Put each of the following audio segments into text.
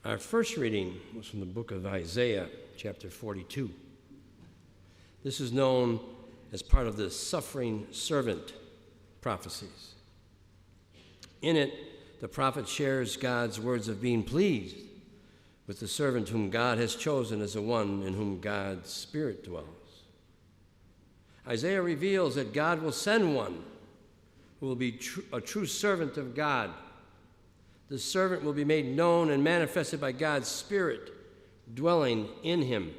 Our first reading was from the book of Isaiah, chapter 42. This is known as part of the suffering servant prophecies. In it, the prophet shares God's words of being pleased with the servant whom God has chosen as the one in whom God's Spirit dwells. Isaiah reveals that God will send one who will be a true servant of God. The servant will be made known and manifested by God's Spirit dwelling in him.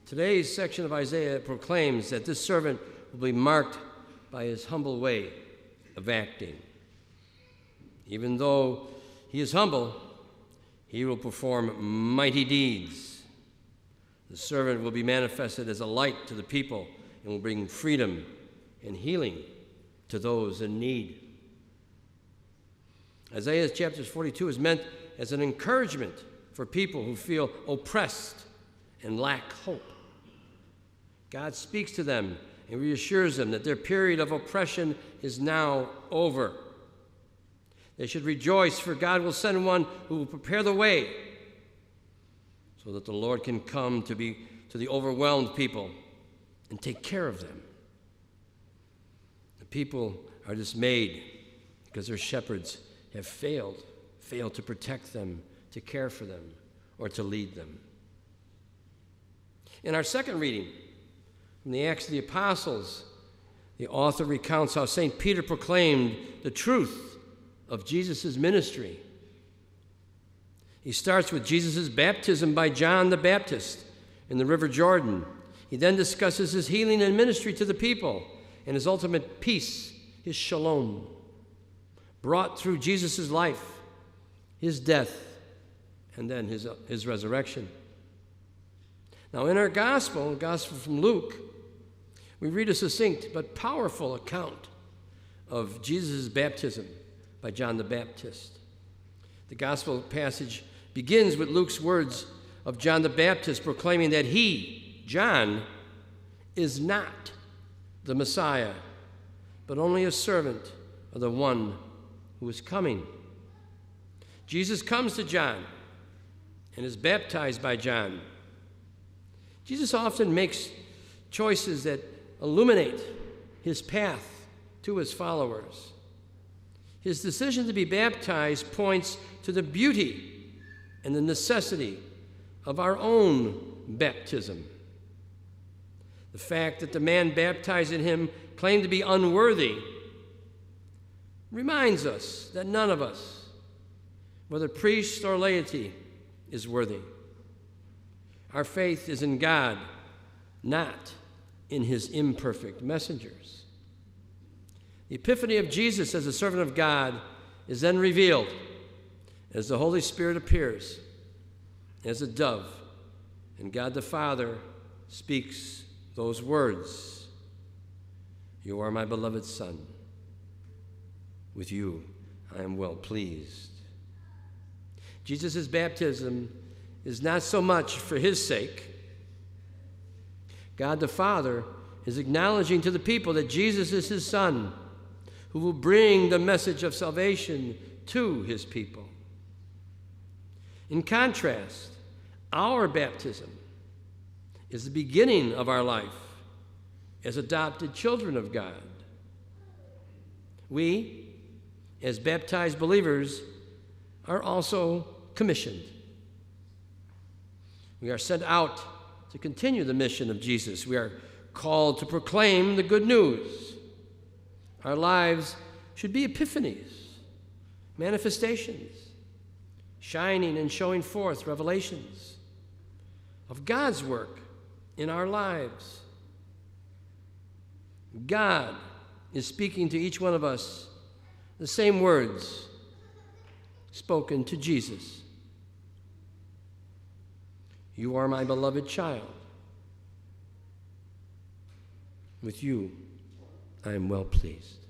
Today's section of Isaiah proclaims that this servant will be marked by his humble way of acting. Even though he is humble, he will perform mighty deeds. The servant will be manifested as a light to the people and will bring freedom and healing to those in need. Isaiah chapter 42 is meant as an encouragement for people who feel oppressed and lack hope. God speaks to them and reassures them that their period of oppression is now over. They should rejoice, for God will send one who will prepare the way so that the Lord can come to the overwhelmed people and take care of them. The people are dismayed because their shepherds have failed to protect them, to care for them, or to lead them. In our second reading, from the Acts of the Apostles, the author recounts how St. Peter proclaimed the truth of Jesus' ministry. He starts with Jesus' baptism by John the Baptist in the River Jordan. He then discusses his healing and ministry to the people and his ultimate peace, his shalom, brought through Jesus' life, his death, and then his resurrection. Now, in our gospel from Luke, we read a succinct but powerful account of Jesus' baptism by John the Baptist. The gospel passage begins with Luke's words of John the Baptist proclaiming that he, John, is not the Messiah, but only a servant of the one who is coming. Jesus comes to John and is baptized by John. Jesus often makes choices that illuminate his path to his followers. His decision to be baptized points to the beauty and the necessity of our own baptism. The fact that the man baptized in him claimed to be unworthy reminds us that none of us, whether priest or laity, is worthy. Our faith is in God, not in his imperfect messengers. The epiphany of Jesus as a servant of God is then revealed as the Holy Spirit appears as a dove, and God the Father speaks those words, "You are my beloved Son. With you I am well pleased." Jesus' baptism is not so much for his sake. God the Father is acknowledging to the people that Jesus is his Son, who will bring the message of salvation to his people. In contrast, our baptism is the beginning of our life as adopted children of God. We, as baptized believers, are also commissioned. We are sent out to continue the mission of Jesus. We are called to proclaim the good news. Our lives should be epiphanies, manifestations, shining and showing forth revelations of God's work in our lives. God is speaking to each one of us the same words spoken to Jesus. "You are my beloved child. With you I am well pleased."